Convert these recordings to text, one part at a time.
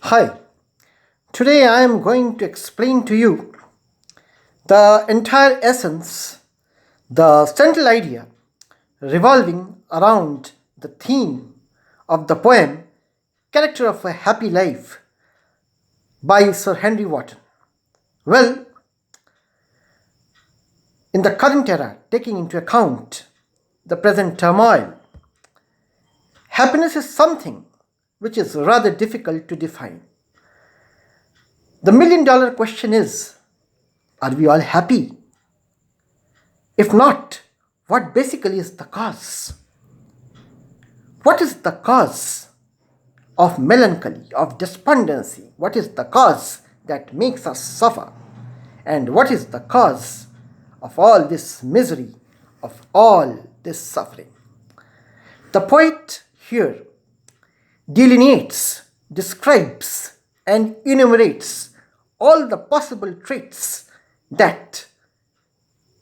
Hi, today I am going to explain to you the entire essence, the central idea revolving around the theme of the poem Character of a Happy Life by Sir Henry Wotton. Well, in the current era, taking into account the present turmoil, happiness is something which is rather difficult to define. The $1,000,000 question is, are we all happy? If not, what basically is the cause? What is the cause of melancholy, of despondency? What is the cause that makes us suffer? And what is the cause of all this misery, of all this suffering? The poet here delineates, describes, and enumerates all the possible traits that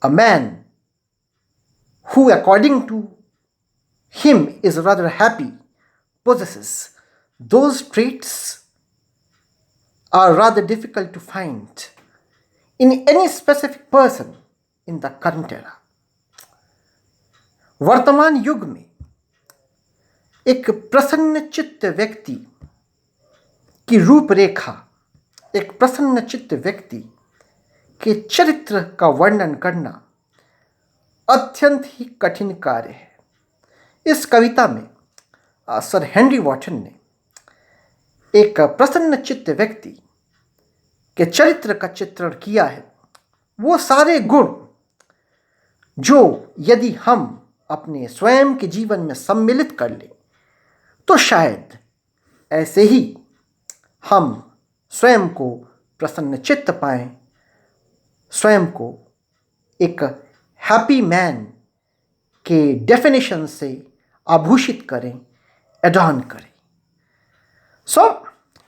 a man who, according to him, is rather happy possesses. Those traits are rather difficult to find in any specific person in the current era. वर्तमान युग में एक प्रसन्न चित्त व्यक्ति की रूपरेखा, एक प्रसन्न चित्त व्यक्ति के चरित्र का वर्णन करना अत्यंत ही कठिन कार्य है। इस कविता में सर हेनरी वॉटन ने एक प्रसन्न चित्त व्यक्ति के चरित्र का चित्रण किया है। वो सारे गुण जो यदि हम अपने स्वयं के जीवन में सम्मिलित कर लें तो शायद ऐसे ही हम स्वयं को प्रसन्न चित्त पाएं, स्वयं को एक हैप्पी मैन के डेफिनेशन से आभूषित करें, एडॉर्न करें। So,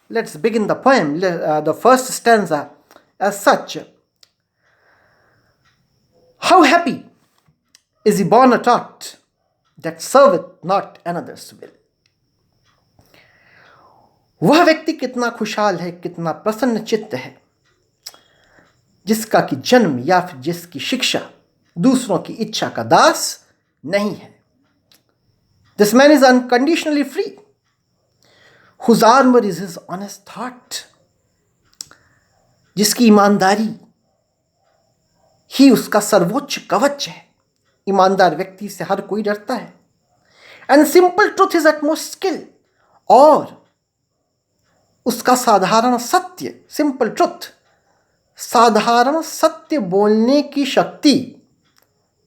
let's begin the poem, the first stanza as such. How happy is he born a tot that serveth not another's will. वह व्यक्ति कितना खुशहाल है, कितना प्रसन्न चित्त है, जिसका कि जन्म या फिर जिसकी शिक्षा दूसरों की इच्छा का दास नहीं है. This man is unconditionally free, whose armor is his honest thought. जिसकी ईमानदारी ही उसका सर्वोच्च कवच है. ईमानदार व्यक्ति से हर कोई डरता है. And simple truth is utmost skill. और उसका साधारण सत्य, सिंपल ट्रुथ, साधारण सत्य बोलने की शक्ति,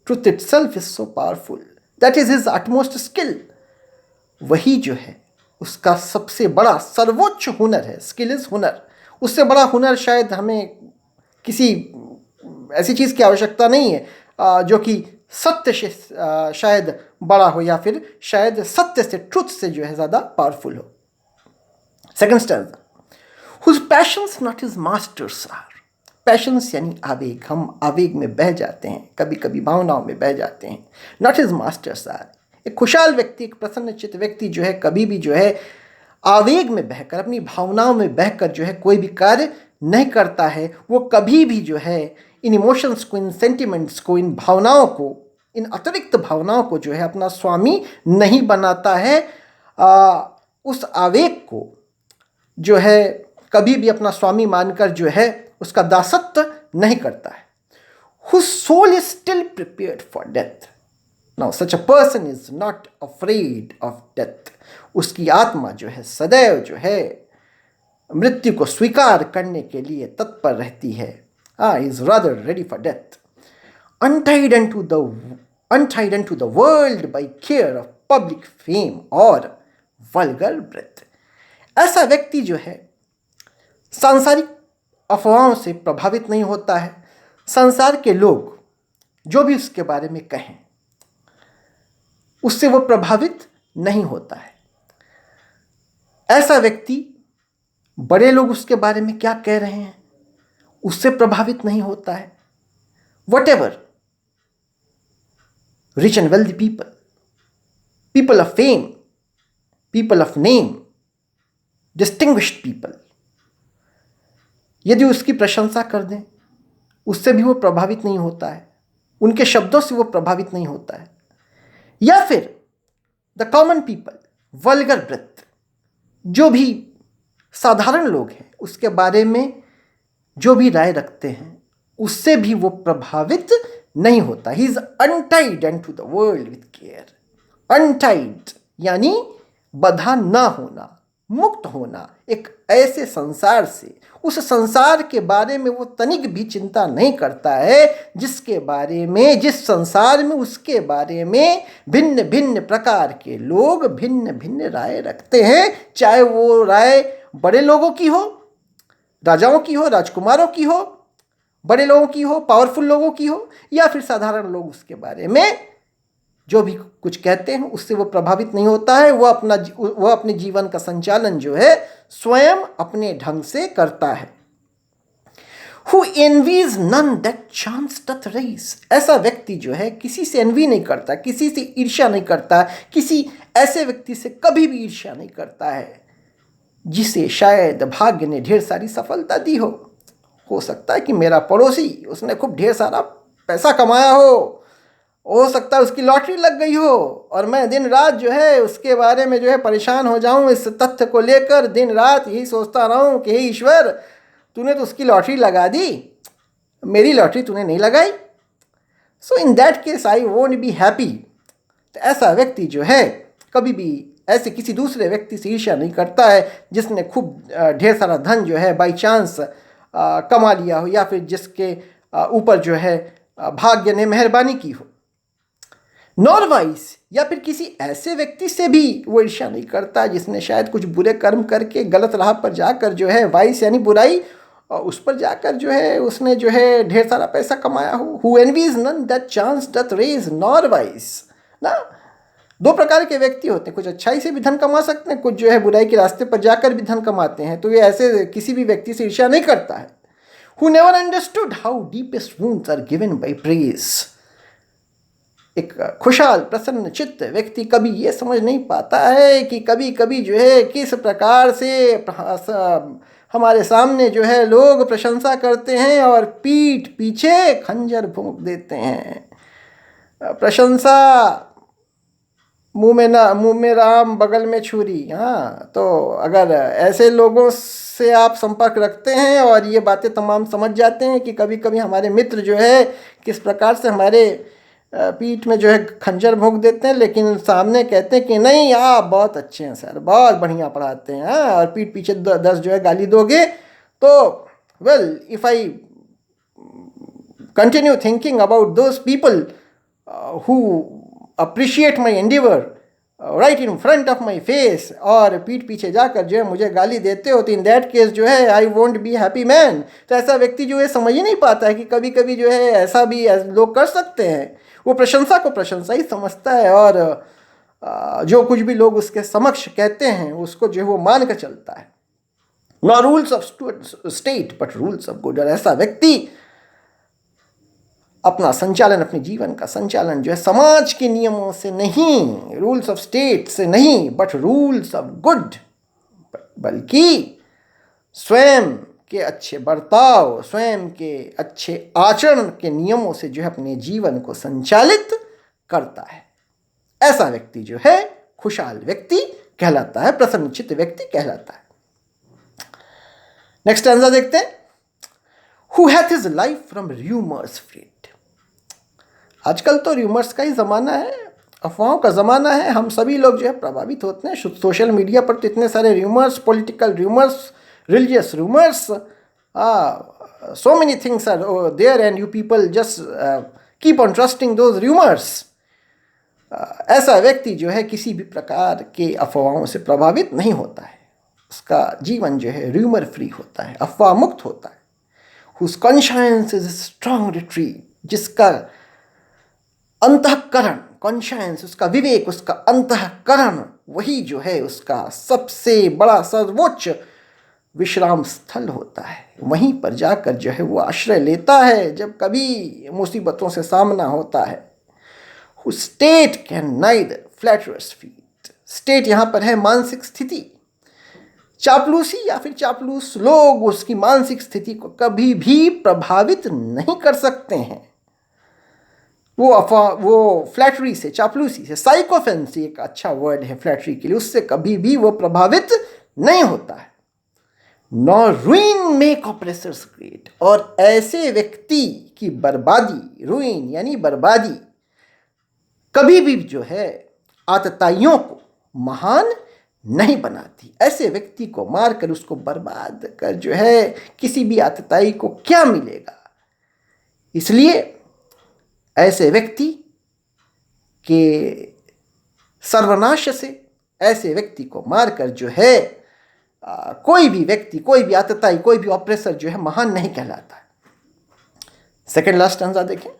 truth itself is so powerful, that is his utmost skill. वही जो है उसका सबसे बड़ा सर्वोच्च हुनर है. स्किल इज हुनर. उससे बड़ा हुनर शायद हमें किसी ऐसी चीज़ की आवश्यकता नहीं है जो कि सत्य से शायद बड़ा हो, या फिर शायद सत्य से, ट्रुथ से जो है ज़्यादा पावरफुल हो. Second stanza. Whose passions not his masters are. Passions यानी आवेग. हम आवेग में बह जाते हैं, कभी कभी भावनाओं में बह जाते हैं. Not his masters are. एक खुशहाल व्यक्ति, एक प्रसन्नचित्त व्यक्ति जो है कभी भी जो है आवेग में बहकर, अपनी भावनाओं में बहकर जो है कोई भी कार्य नहीं करता है. वो कभी भी जो है इन इमोशंस को, इन सेंटिमेंट्स को, इन भावनाओं को, इन अतिरिक्त भावनाओं को जो है अपना स्वामी नहीं बनाता है. उस आवेग को जो है कभी भी अपना स्वामी मानकर जो है उसका दासत्व नहीं करता है. Whose soul is still prepared for death. Now such a person is not afraid of death. उसकी आत्मा जो है सदैव जो है मृत्यु को स्वीकार करने के लिए तत्पर रहती है. Is rather ready for death. Untied unto the world by care of public fame or vulgar breath. ऐसा व्यक्ति जो है सांसारिक अफवाहों से प्रभावित नहीं होता है. संसार के लोग जो भी उसके बारे में कहें उससे वो प्रभावित नहीं होता है. ऐसा व्यक्ति बड़े लोग उसके बारे में क्या कह रहे हैं उससे प्रभावित नहीं होता है. Whatever rich and wealthy people, people of fame, people of name, distinguished people, यदि उसकी प्रशंसा कर दें उससे भी वो प्रभावित नहीं होता है, उनके शब्दों से वो प्रभावित नहीं होता है। या फिर the common people, vulgar breath, जो भी साधारण लोग हैं उसके बारे में जो भी राय रखते हैं उससे भी वो प्रभावित नहीं होता। He is untied and to the world with care. Untied यानी बंधा ना होना, मुक्त होना एक ऐसे संसार से, उस संसार के बारे में वो तनिक भी चिंता नहीं करता है जिसके बारे में, जिस संसार में उसके बारे में भिन्न भिन्न प्रकार के लोग भिन्न भिन्न राय रखते हैं। चाहे वो राय बड़े लोगों की हो, राजाओं की हो, राजकुमारों की हो, बड़े लोगों की हो, पावरफुल लोगों की हो, या फिर साधारण लोग उसके बारे में जो भी कुछ कहते हैं उससे वो प्रभावित नहीं होता है। वो अपने जीवन का संचालन जो है स्वयं अपने ढंग से करता है। Who envies none that chance doth raise। ऐसा व्यक्ति जो है किसी से एनवी नहीं करता, किसी से ईर्ष्या नहीं करता, किसी ऐसे व्यक्ति से कभी भी ईर्ष्या नहीं करता है जिसे शायद भाग्य ने ढेर सारी सफलता दी हो सकता है कि मेरा पड़ोसी, उसने खूब ढेर सारा पैसा कमाया हो सकता है उसकी लॉटरी लग गई हो और मैं दिन रात जो है उसके बारे में जो है परेशान हो जाऊं, इस तथ्य को लेकर दिन रात यही सोचता रहूं कि हे ईश्वर, तूने तो उसकी लॉटरी लगा दी, मेरी लॉटरी तूने नहीं लगाई। So in that case I won't be happy. तो ऐसा व्यक्ति जो है कभी भी ऐसे किसी दूसरे व्यक्ति से ईर्ष्या नहीं करता है जिसने खूब ढेर सारा धन जो है बाई चांस कमा लिया हो, या फिर जिसके ऊपर जो है भाग्य ने मेहरबानी की हो। नॉर वाइस, या फिर किसी ऐसे व्यक्ति से भी वो ईर्ष्या नहीं करता जिसने शायद कुछ बुरे कर्म करके गलत राह पर जाकर जो है, वाइस यानी बुराई, और उस पर जाकर जो है उसने जो है ढेर सारा पैसा कमाया हो। Who envies none that chance doth raise nor vice ना। दो प्रकार के व्यक्ति होते हैं, कुछ अच्छाई से भी धन कमा सकते हैं, कुछ जो है बुराई के रास्ते पर जाकर भी धन कमाते हैं। तो ये ऐसे किसी भी व्यक्ति से ईर्ष्या नहीं करता है। Who never understood how deepest wounds are given by praise। एक खुशहाल प्रसन्न चित्त व्यक्ति कभी ये समझ नहीं पाता है कि कभी कभी जो है किस प्रकार से हमारे सामने जो है लोग प्रशंसा करते हैं और पीठ पीछे खंजर भोंक देते हैं। प्रशंसा मुंह में राम बगल में छुरी। हाँ, तो अगर ऐसे लोगों से आप संपर्क रखते हैं और ये बातें तमाम समझ जाते हैं कि कभी कभी हमारे मित्र जो है किस प्रकार से हमारे पीठ में जो है खंजर भोंक देते हैं, लेकिन सामने कहते हैं कि नहीं आप बहुत अच्छे हैं सर, बहुत बढ़िया पढ़ाते हैं, और पीठ पीछे 10 जो है गाली दोगे तो well, if I continue thinking about those people who appreciate my endeavour right in front of my face, और पीठ पीछे जाकर जो है मुझे गाली देते हो, तो इन दैट केस जो है आई वोंट बी हैप्पी मैन। तो ऐसा व्यक्ति जो है समझ ही नहीं पाता है कि कभी कभी जो है ऐसा भी लोग कर सकते हैं। वो प्रशंसा को प्रशंसा ही समझता है और जो कुछ भी लोग उसके समक्ष कहते हैं उसको जो है वो मान कर चलता है। Not rules of state but rules of good. और ऐसा व्यक्ति अपना संचालन, अपने जीवन का संचालन जो है समाज के नियमों से नहीं, रूल्स ऑफ स्टेट से नहीं, बट रूल्स ऑफ गुड, बल्कि स्वयं के अच्छे बर्ताव, स्वयं के अच्छे आचरण के नियमों से जो है अपने जीवन को संचालित करता है। ऐसा व्यक्ति जो है खुशहाल व्यक्ति कहलाता है, प्रसन्नचित्त व्यक्ति कहलाता है। नेक्स्ट आंसर देखते हैं। Who hath his life from rumors freed। आजकल तो रूमर्स का ही ज़माना है, अफवाहों का ज़माना है। हम सभी लोग जो है प्रभावित होते हैं। सोशल मीडिया पर तो इतने सारे rumours, political rumours, religious rumors, so many things are there and you people just keep on trusting those rumors। ऐसा व्यक्ति जो है किसी भी प्रकार के अफवाहों से प्रभावित नहीं होता है, उसका जीवन जो है रूमर फ्री होता है, अफवाह मुक्त होता है। Whose conscience is strong retreat, जिसका अंतःकरण, कॉन्शियंस, उसका विवेक, उसका अंतःकरण, वही जो है उसका सबसे बड़ा सर्वोच्च विश्राम स्थल होता है। वहीं पर जाकर जो है वो आश्रय लेता है जब कभी मुसीबतों से सामना होता है। Whose state can neither flatter us feet। State यहाँ पर है मानसिक स्थिति। चापलूसी या फिर चापलूस लोग उसकी मानसिक स्थिति को कभी भी प्रभावित नहीं कर सकते हैं। वो फ्लैटरी से, चापलूसी से, साइकोफेंसी एक अच्छा वर्ड है फ्लैटरी के लिए, उससे कभी भी वो प्रभावित नहीं होता है। Nor ruin make oppressors great, और ऐसे व्यक्ति की बर्बादी, रुइन यानी बर्बादी, कभी भी जो है आतताइयों को महान नहीं बनाती। ऐसे व्यक्ति को मारकर, उसको बर्बाद कर जो है किसी भी आतताई को क्या मिलेगा। इसलिए ऐसे व्यक्ति के सर्वनाश से, ऐसे व्यक्ति को मारकर जो है कोई भी व्यक्ति, कोई भी आतताई, कोई भी ऑपरेसर जो है महान नहीं कहलाता है। सेकेंड लास्ट स्टैंजा देखें।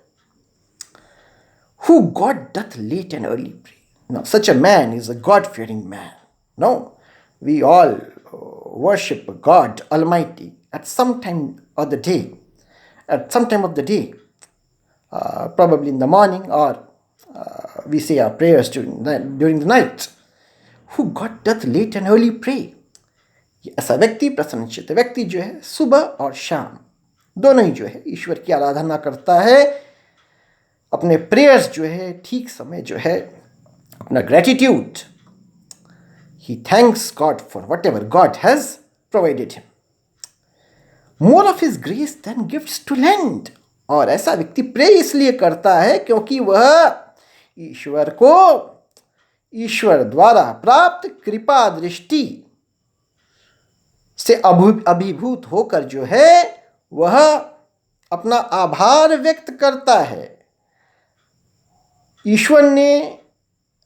Who God doth late and early pray. Now, such a man is a God-fearing man. No, we all worship God Almighty at some time of the day. At some time of the day, probably in the morning, or we say our prayers during the night. Who God doth late and early pray. ऐसा व्यक्ति, प्रसन्नचित्त व्यक्ति जो है सुबह और शाम दोनों ही जो है ईश्वर की आराधना करता है, अपने प्रेयर्स जो है ठीक समय जो है अपना gratitude, he thanks God for whatever God has provided him, more of his grace than gifts to lend. और ऐसा व्यक्ति प्रे इसलिए करता है क्योंकि वह ईश्वर को, ईश्वर द्वारा प्राप्त कृपा दृष्टि से अभिभूत होकर जो है वह अपना आभार व्यक्त करता है। ईश्वर ने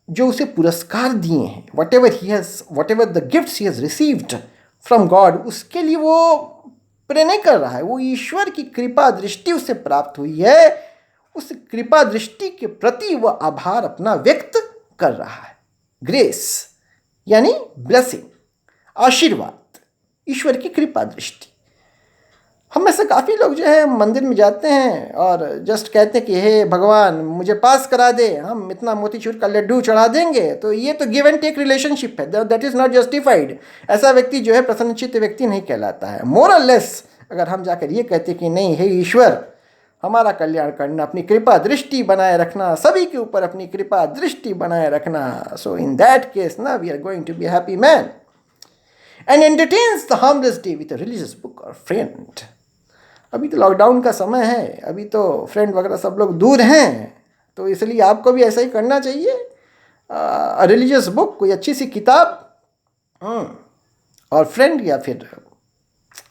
जो उसे पुरस्कार दिए हैं, what ever the gifts he has received from God, उसके लिए वो प्रे नहीं कर रहा है, वो ईश्वर की कृपा दृष्टि उसे प्राप्त हुई है, उस कृपा दृष्टि के प्रति वह आभार अपना व्यक्त कर रहा है। ग्रेस यानी ब्लेसिंग, आशीर्वाद, ईश्वर की कृपा दृष्टि। हम में से काफ़ी लोग जो है मंदिर में जाते हैं और जस्ट कहते हैं कि हे भगवान मुझे पास करा दे, हम इतना मोतीचूर का लड्डू चढ़ा देंगे। तो ये तो गिव एंड टेक रिलेशनशिप है, दैट इज़ नॉट जस्टिफाइड। ऐसा व्यक्ति जो है प्रसन्नचित्त व्यक्ति नहीं कहलाता है। मोर और लेस अगर हम जाकर ये कहते कि नहीं, हे ईश्वर हमारा कल्याण करना, अपनी कृपा दृष्टि बनाए रखना, सभी के ऊपर अपनी कृपा दृष्टि बनाए रखना, सो इन दैट केस ना we are going to be happy man and entertains the harmless day with a religious book or friend. अभी तो लॉकडाउन का समय है, अभी तो फ्रेंड वगैरह सब लोग दूर हैं, तो इसलिए आपको भी ऐसा ही करना चाहिए। रिलीजियस बुक, कोई अच्छी सी किताब, और फ्रेंड या फिर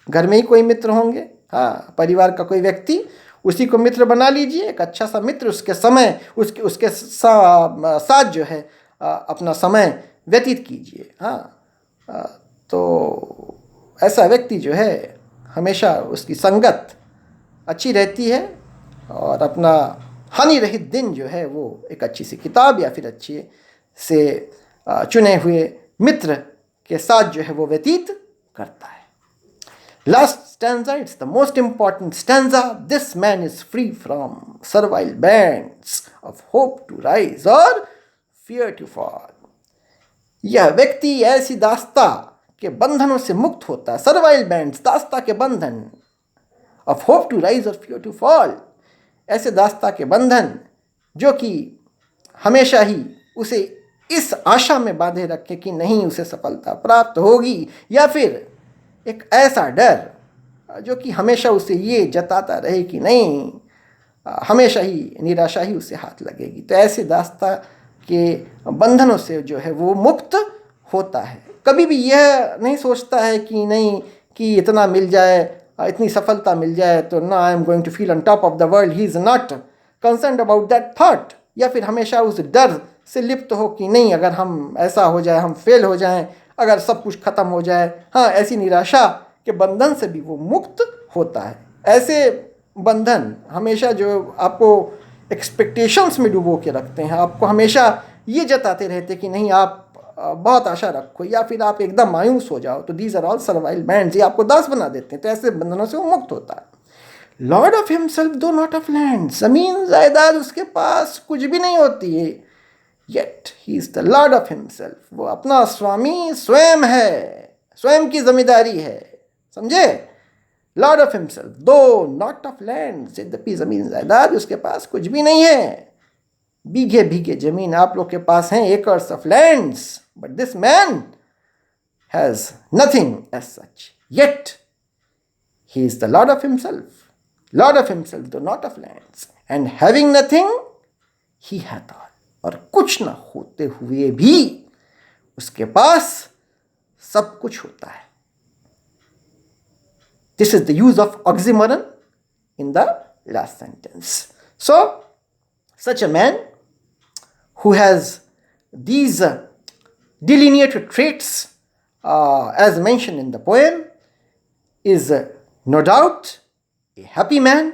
घर में ही कोई मित्र होंगे, हाँ परिवार का कोई व्यक्ति, उसी को मित्र बना लीजिए। एक अच्छा सा मित्र, उसके समय उसके साथ जो है अपना समय व्यतीत कीजिए। हाँ, तो ऐसा व्यक्ति जो है हमेशा उसकी संगत अच्छी रहती है और अपना हानि रहित दिन जो है वो एक अच्छी सी किताब या फिर अच्छे से चुने हुए मित्र के साथ जो है वो व्यतीत करता है। Last stanza, it's the most important stanza. This man is free from servile bands of hope to rise or fear to fall. यह व्यक्ति ऐसी दास्ता के बंधनों से मुक्त होता है। सर्वाइल बैंड्स, दास्ता के बंधन, of hope to rise or fear to fall, ऐसे दास्ता के बंधन जो कि हमेशा ही उसे इस आशा में बांधे रखे कि नहीं उसे सफलता प्राप्त होगी, या फिर एक ऐसा डर जो कि हमेशा उसे ये जताता रहे कि नहीं हमेशा ही निराशा ही उसे हाथ लगेगी। तो ऐसे दास्ता के बंधनों से जो है वो मुक्त होता है। कभी भी यह नहीं सोचता है कि नहीं कि इतना मिल जाए, इतनी सफलता मिल जाए तो ना I am going to feel on top of the world. He is not concerned about that thought, या फिर हमेशा उस डर से लिप्त हो कि नहीं अगर हम ऐसा हो जाए, हम फेल हो जाएं, अगर सब कुछ ख़त्म हो जाए। हाँ, ऐसी निराशा के बंधन से भी वो मुक्त होता है। ऐसे बंधन हमेशा जो आपको एक्सपेक्टेशंस में डुबो के रखते हैं, आपको हमेशा ये जताते रहते कि नहीं आप बहुत आशा रखो, या फिर आप एकदम मायूस हो जाओ, तो these are all servile bands, ये आपको दास बना देते हैं। तो ऐसे बंधनों से वो मुक्त होता है। Lord of himself though not of land, जमीन जायदाद उसके पास कुछ भी नहीं होती है, yet he is the lord of himself, वो अपना स्वामी स्वयं है। स्वयं की जिम्मेदारी है, समझे? Lord of himself, though not of land, यद्यपि जमीन जायदाद उसके पास कुछ भी नहीं है, बीघे बीघे जमीन आप लोग के पास हैं, acres of lands, but this man has nothing as such, yet he is the lord of himself, lord of himself though not of lands, and having nothing he hath all, और कुछ न होते हुए भी उसके पास सब कुछ होता है. This is the use of oxymoron in the last sentence. So, such a man who has these delineated traits as mentioned in the poem is no doubt a happy man,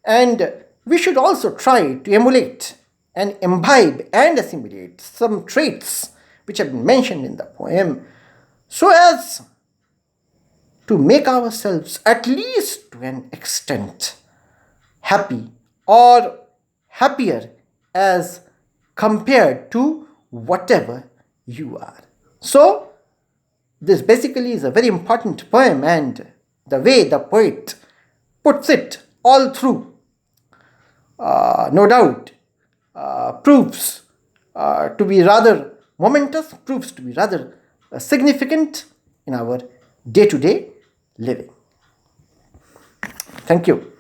and we should also try to emulate and imbibe and assimilate some traits which have been mentioned in the poem, so as to make ourselves at least to an extent happy or happier as compared to whatever you are. So, this basically is a very important poem, and the way the poet puts it all through, no doubt, proves to be rather momentous, proves to be rather significant in our day-to-day living. Thank you.